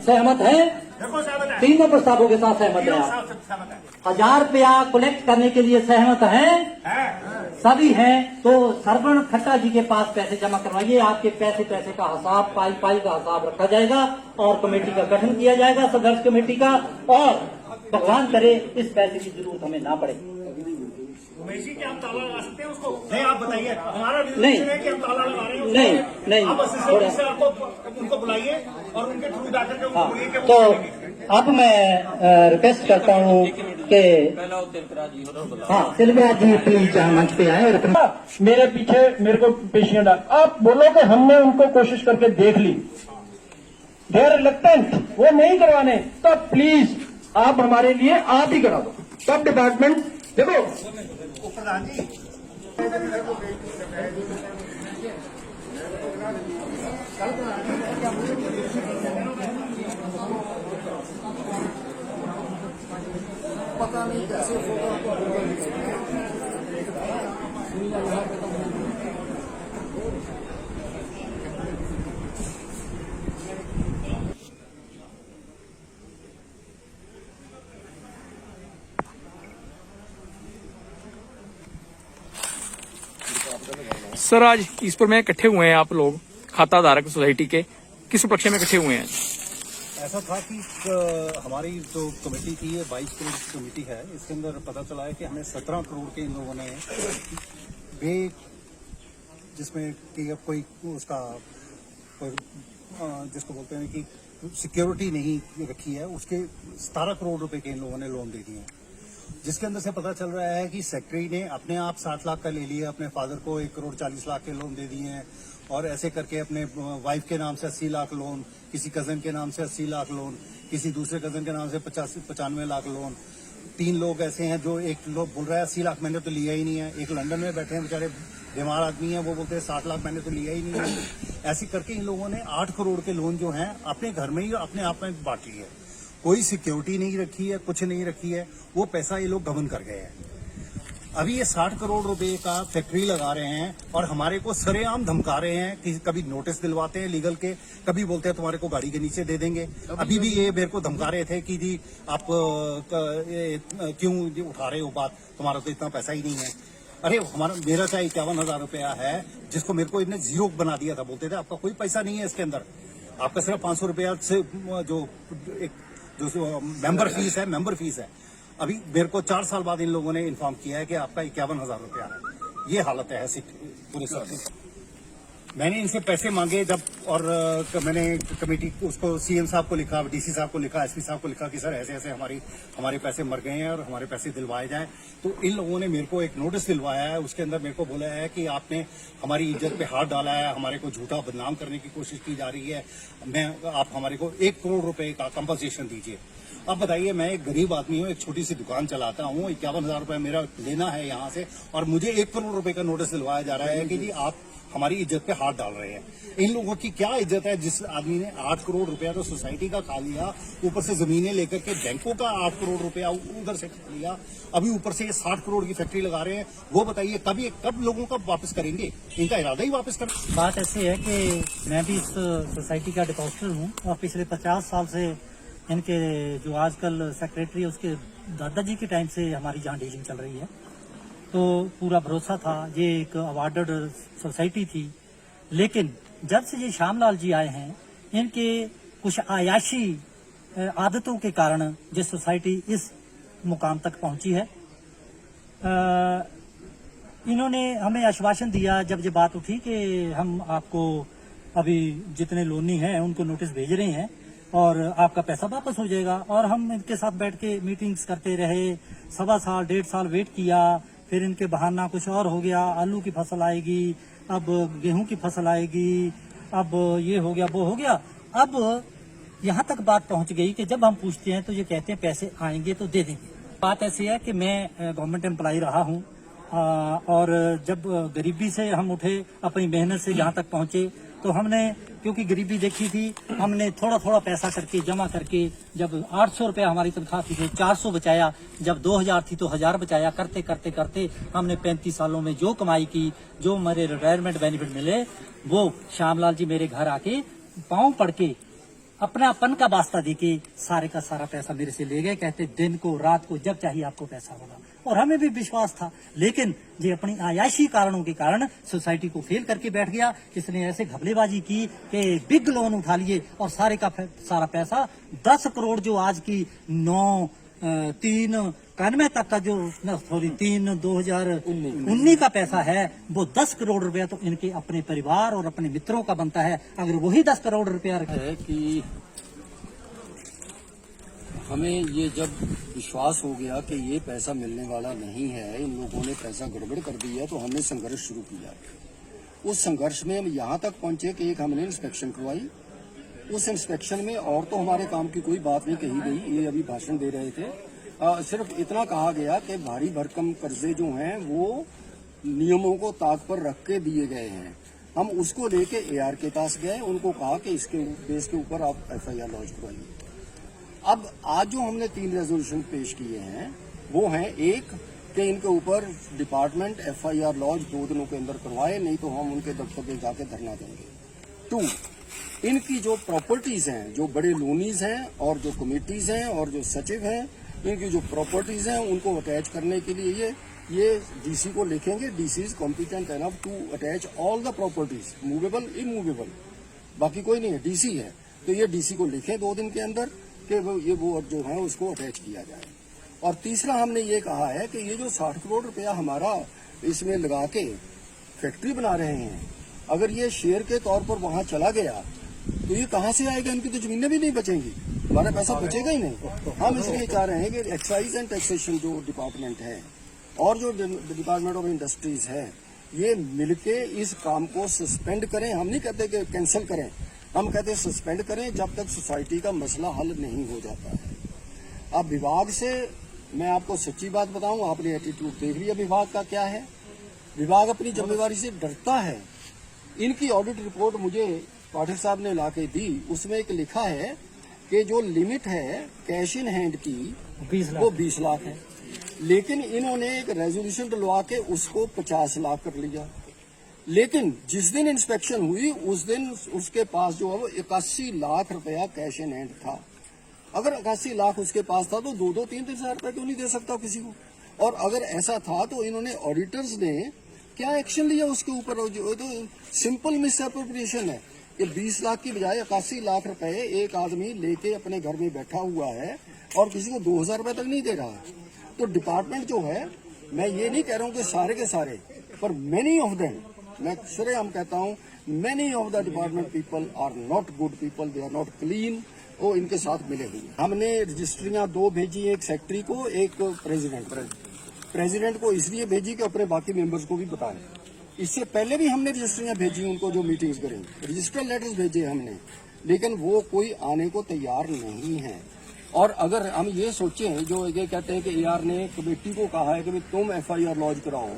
सहमत है? तीनों प्रस्तावों के साथ सहमत है आप? 1000 रुपया कलेक्ट करने के लिए सहमत हैं? सभी हैं। तो सरवण खट्टा जी के पास पैसे जमा करवाइए। आपके पैसे का हिसाब, पाई का हिसाब रखा जाएगा और कमेटी का गठन किया जाएगा, संघर्ष कमेटी का। और भगवान करे इस पैसे की जरूरत हमें ना पड़े। उमेश जी, क्या हम ताला लगा सकते हैं उसको? नहीं, आप बताइए। हमारा नहीं है कि हम ताला लगा रहे हैं। नहीं आप असिस्टेंट से आपको उनको बुलाइए और उनके थ्रू जाकर के उनको बोलिए कि वो तो अब मैं रिक्वेस्ट करता हूँ कि तिलकराज जी प्लीज मंच पे आए और मेरे पीछे मेरे को पेशिएंट आप बोलो कि हमने उनको कोशिश करके देख ली, दे आर रिलक्टेंट, वो नहीं करवाने, तो प्लीज आप हमारे लिए आप ही करा दो। सब डिपार्टमेंट देखो प्रधान जी, पता नहीं कैसे सर, आज ईसपुर में इकट्ठे हुए हैं आप लोग, खाता धारक सोसाइटी के, किस उपलक्ष्य में इकट्ठे हुए हैं? ऐसा था कि हमारी जो कमेटी थी, ये 22 करोड़ की कमेटी है। इसके अंदर पता चला है कि हमें 17 करोड़ के इन लोगों ने जिसमें कि अब कोई उसका जिसको बोलते हैं कि सिक्योरिटी नहीं रखी है, उसके 17 करोड़ रुपए के इन लोगों ने लोन दे दिए हैं। जिसके अंदर से पता चल रहा है कि सेक्रेटरी ने अपने आप 60 लाख का ले लिया, अपने फादर को 1 करोड़ 40 लाख के लोन दे दिए हैं, और ऐसे करके अपने वाइफ के नाम से 80 लाख लोन, किसी कजन के नाम से 80 लाख लोन, किसी दूसरे कजन के नाम से 95 लाख लोन। 3 लोग ऐसे हैं जो, एक लोग बोल रहा है 80 लाख मैंने तो लिया ही नहीं है, एक लंदन में बैठे हैं बेचारे बीमार आदमी है, वो बोलते हैं 60 लाख मैंने तो लिया ही नहीं है। ऐसे करके इन लोगों ने 8 करोड़ के लोन जो हैं अपने घर में ही अपने आप में बांट लिए। कोई सिक्योरिटी नहीं रखी है, कुछ नहीं रखी है, वो पैसा ये लोग गबन कर गए हैं। अभी ये 60 करोड़ रुपए का फैक्ट्री लगा रहे हैं और हमारे को सरेआम धमका रहे हैं कि कभी नोटिस दिलवाते हैं लीगल के, कभी बोलते हैं तुम्हारे को गाड़ी के नीचे दे देंगे। अभी भी ये मेरे को धमका रहे थे कि जी आप क्यों उठा रहे हो बात, तुम्हारा तो इतना पैसा ही नहीं है। अरे मेरा चाहे 51,000 रुपया है, जिसको मेरे को इन्हें जीरो बना दिया था। बोलते थे आपका कोई पैसा नहीं है इसके अंदर, आपका सिर्फ 500 रुपया से जो मेंबर फीस है, मेंबर फीस है। अभी मेरे को 4 साल बाद इन लोगों ने इन्फॉर्म किया है कि आपका 51,000 रुपया है। ये हालत है पूरे साल। मैंने इनसे पैसे मांगे जब, और मैंने कमेटी उसको सीएम साहब को लिखा, डीसी साहब को लिखा, एसपी साहब को लिखा कि सर ऐसे ऐसे हमारे पैसे मर गए हैं और हमारे पैसे दिलवाए जाएं। तो इन लोगों ने मेरे को एक नोटिस दिलवाया है, उसके अंदर मेरे को बोला है कि आपने हमारी इज्जत पे हाथ डाला है, हमारे को झूठा बदनाम करने की कोशिश की जा रही है, आप हमारे को 1 करोड़ रुपए का कंपनसेशन दीजिए। अब बताइए, मैं एक गरीब आदमी हूँ, एक छोटी सी दुकान चलाता हूँ, 51,000 रुपए मेरा लेना है यहाँ से, और मुझे 1 करोड़ रुपए का नोटिस दिलवाया जा रहा है कि जी आप हमारी इज्जत पे हाथ डाल रहे हैं। इन लोगों की क्या इज्जत है, जिस आदमी ने 8 करोड़ रुपया तो सोसाइटी का खा लिया, ऊपर से जमीनें लेकर के बैंकों का 8 करोड़ रुपया उधर से खा लिया, अभी ऊपर से 60 करोड़ की फैक्ट्री लगा रहे हैं। वो बताइए कब लोगों का वापस करेंगे? इनका इरादा ही वापस कर। बात ऐसी है कि मैं भी इस सोसाइटी का डिपॉजिटर हूँ और पिछले 50 साल से इनके जो आजकल सेक्रेटरी है उसके दादाजी के टाइम से हमारी जहाँ डीलिंग चल रही है। तो पूरा भरोसा था, ये एक अवार्डेड सोसाइटी थी। लेकिन जब से ये श्यामलाल जी आए हैं, इनके कुछ आयाशी आदतों के कारण ये सोसाइटी इस मुकाम तक पहुंची है। इन्होंने हमें आश्वासन दिया जब ये बात उठी कि हम आपको अभी जितने लोनी हैं उनको नोटिस भेज रहे हैं और आपका पैसा वापस हो जाएगा। और हम इनके साथ बैठ के मीटिंग्स करते रहे, 1.25 साल 1.5 साल वेट किया। फिर इनके बहाना कुछ और हो गया, आलू की फसल आएगी, अब गेहूं की फसल आएगी, अब ये हो गया वो हो गया। अब यहाँ तक बात पहुँच गई कि जब हम पूछते हैं तो ये कहते हैं पैसे आएंगे तो दे देंगे। बात ऐसी है कि मैं गवर्नमेंट एम्प्लॉय रहा हूँ और जब गरीबी से हम उठे, अपनी मेहनत से यहाँ तक पहुँचे, तो हमने क्योंकि गरीबी देखी थी, हमने थोड़ा थोड़ा पैसा करके जमा करके, जब 800 रुपया हमारी तनख्वाह थी तो 400 बचाया, जब 2000 थी तो 1000 बचाया। करते करते करते हमने 35 सालों में जो कमाई की, जो हमारे रिटायरमेंट बेनिफिट मिले, वो श्यामलाल जी मेरे घर आके पाँव पड़ के अपनापन का वास्ता देके सारे का सारा पैसा मेरे से ले गए। कहते दिन को रात को जब चाहिए आपको पैसा होगा, और हमें भी विश्वास था। लेकिन ये अपनी आयाशी कारणों के कारण सोसाइटी को फेल करके बैठ गया। इसने ऐसे घपलेबाजी की कि बिग लोन उठा लिए और सारे का सारा पैसा 10 करोड़ जो आज की 9/3/91 तक का जो 3/2019 का पैसा है, वो 10 करोड़ रुपया तो इनके अपने परिवार और अपने मित्रों का बनता है। अगर वही 10 करोड़ रुपया है कि हमें ये जब विश्वास हो गया कि ये पैसा मिलने वाला नहीं है, इन लोगों ने पैसा गड़बड़ कर दिया, तो हमने संघर्ष शुरू किया। उस संघर्ष में हम यहाँ तक पहुंचे कि एक हमने इंस्पेक्शन करवाई। उस इंस्पेक्शन में और तो हमारे काम की कोई बात नहीं कही गई, ये अभी भाषण दे रहे थे। सिर्फ इतना कहा गया कि भारी भरकम कर्जे जो हैं वो नियमों को ताक पर रख के दिए गए हैं। हम उसको लेके AR के पास गए, उनको कहा कि इसके बेस के ऊपर आप FIR लॉन्च करवाइए। अब आज जो हमने 3 रेजोल्यूशन पेश किए हैं वो हैं, एक कि इनके ऊपर डिपार्टमेंट FIR लॉन्च 2 दिनों के अंदर करवाए, नहीं तो हम उनके दफ्तर में जाके धरना देंगे। 2, इनकी जो प्रॉपर्टीज हैं, जो बड़े लोनीज हैं और जो कमेटीज हैं और जो सचिव हैं, इनकी जो प्रॉपर्टीज हैं उनको अटैच करने के लिए ये DC को लिखेंगे। DC is competent enough to attach all the properties, movable immovable, बाकी कोई नहीं है, DC है। तो ये DC को लिखें 2 दिन के अंदर कि वो जो है उसको अटैच किया जाए। और तीसरा हमने ये कहा है कि ये जो 60 करोड़ रुपया हमारा इसमें लगा के फैक्ट्री बना रहे हैं, अगर ये शेयर के तौर पर वहां चला गया तो ये कहां से आएगा? इनकी तो जमीनें भी नहीं बचेंगी, हमारा पैसा बचेगा ही नहीं। हम इसलिए चाह रहे हैं कि एक्साइज एंड टैक्सेशन जो डिपार्टमेंट है और जो डिपार्टमेंट ऑफ इंडस्ट्रीज है, ये मिलके इस काम को सस्पेंड करें। हम नहीं कहते कि कैंसिल करें, हम कहते हैं सस्पेंड करें जब तक सोसाइटी का मसला हल नहीं हो जाता है। अब विभाग से मैं आपको सच्ची बात बताऊं, आपने एटीट्यूड देख लिया विभाग का क्या है। विभाग अपनी जिम्मेवारी से डरता है। इनकी ऑडिट रिपोर्ट मुझे पाठक साहब ने ला के दी, उसमें एक लिखा है कि जो लिमिट है कैश इन हैंड की वो 20 लाख है, लेकिन इन्होंने एक रेजोल्यूशन डलवा के उसको 50 लाख कर लिया। लेकिन जिस दिन इंस्पेक्शन हुई उस दिन उसके पास जो है वो 81 लाख रुपया कैश इन हैंड था। अगर 81 लाख उसके पास था तो 2-3 हजार रुपया क्यों नहीं दे सकता किसी को? और अगर ऐसा था तो इन्होंने ऑडिटर्स ने क्या एक्शन लिया उसके ऊपर? तो सिंपल मिसअप्रोप्रिएशन है कि 20 लाख की बजाय 81 लाख रुपए एक आदमी लेके अपने घर में बैठा हुआ है और किसी को 2000 रुपए तक नहीं दे रहा है। तो डिपार्टमेंट जो है, मैं ये नहीं कह रहा हूँ कि सारे के सारे, पर मेनी ऑफ देम, मैं श्रेयम कहता हूँ, many of the department people are not good people, they are not clean. वो इनके साथ मिले हुए। हमने रजिस्ट्रियां 2 भेजी, एक सेक्रेटरी को, एक प्रेसिडेंट को इसलिए भेजी कि अपने बाकी मेंबर्स को भी बताएं। इससे पहले भी हमने रजिस्ट्रियां भेजी उनको जो मीटिंग्स करें, रजिस्टर लेटर्स भेजे हमने, लेकिन वो कोई आने को तैयार नहीं है। और अगर हम ये सोचें, जो ये कहते हैं कि AR ने कमेटी को कहा है कि तुम FIR लॉन्च कराओ,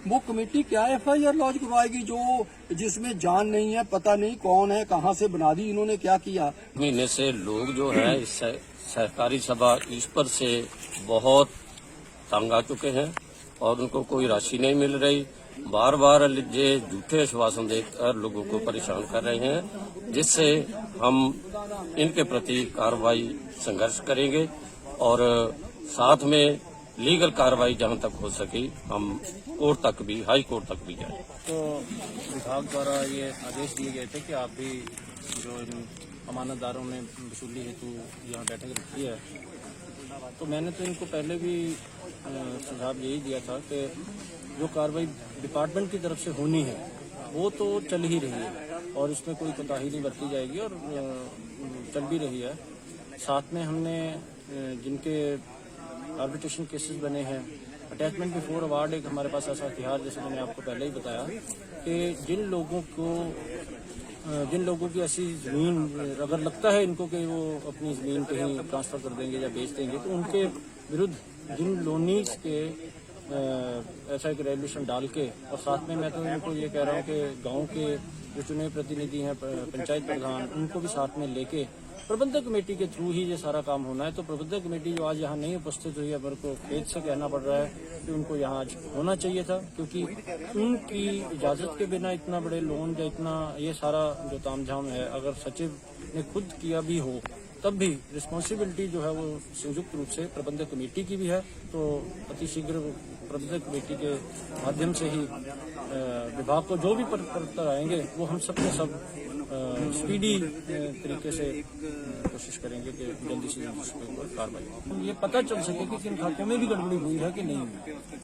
वो कमेटी क्या FIR लॉन्च करवाएगी जो जिसमें जान नहीं है, पता नहीं कौन है, कहाँ से बना दी, इन्होंने क्या किया। महीने से लोग जो है इस सहकारी सभा इस पर से बहुत तंग आ चुके हैं और उनको कोई राशि नहीं मिल रही। बार बार ये झूठे आश्वासन देकर लोगों को परेशान कर रहे हैं, जिससे हम इनके प्रति कार्रवाई संघर्ष करेंगे और साथ में लीगल कार्रवाई जहां तक हो सके हम कोर्ट तक भी, हाई कोर्ट तक भी जाएं। तो विभाग द्वारा ये आदेश दिए गए थे कि आप भी जो इन अमानतदारों ने वसूली हेतु यहाँ बैठक रखी है, तो मैंने तो इनको पहले भी सुझाव यही दिया था कि जो कार्रवाई डिपार्टमेंट की तरफ से होनी है वो तो चल ही रही है और इसमें कोई कोताही नहीं बरती जाएगी और चल भी रही है। साथ में हमने जिनके आर्बिट्रेशन केसेस बने हैं, अटैचमेंट बिफोर अवार्ड एक हमारे पास ऐसा हथियार, जैसे मैंने आपको पहले ही बताया, कि जिन लोगों की ऐसी जमीन अगर लगता है इनको कि वो अपनी जमीन कहीं ट्रांसफर कर देंगे या बेच देंगे, तो उनके विरुद्ध जिन लोनीज के ऐसा एक रेगुलेशन डाल के, और साथ में मैं तो इनको ये कह रहा हूँ कि गाँव के जो चुने प्रतिनिधि हैं, पंचायत प्रधान, उनको भी साथ में लेके प्रबंधक कमेटी के थ्रू ही ये सारा काम होना है। तो प्रबंधक कमेटी जो आज यहाँ नहीं उपस्थित हुई है, मेरे को खेद से कहना पड़ रहा है कि उनको यहाँ आज होना चाहिए था, क्योंकि उनकी इजाजत के बिना इतना बड़े लोन या इतना ये सारा जो तामझाम है, अगर सचिव ने खुद किया भी हो तब भी रिस्पॉन्सिबिलिटी जो है वो संयुक्त रूप से प्रबंधक कमेटी की भी है। तो अतिशीघ्र प्रबंधक कमेटी के माध्यम से ही विभाग को जो भी पत्र आएंगे वो हम सब के सब स्पीडी तरीके से कोशिश करेंगे कि जल्दी से जल्दी कार्रवाई ये पता चल सके कि किन खातों में भी गड़बड़ी हुई है कि नहीं हुई।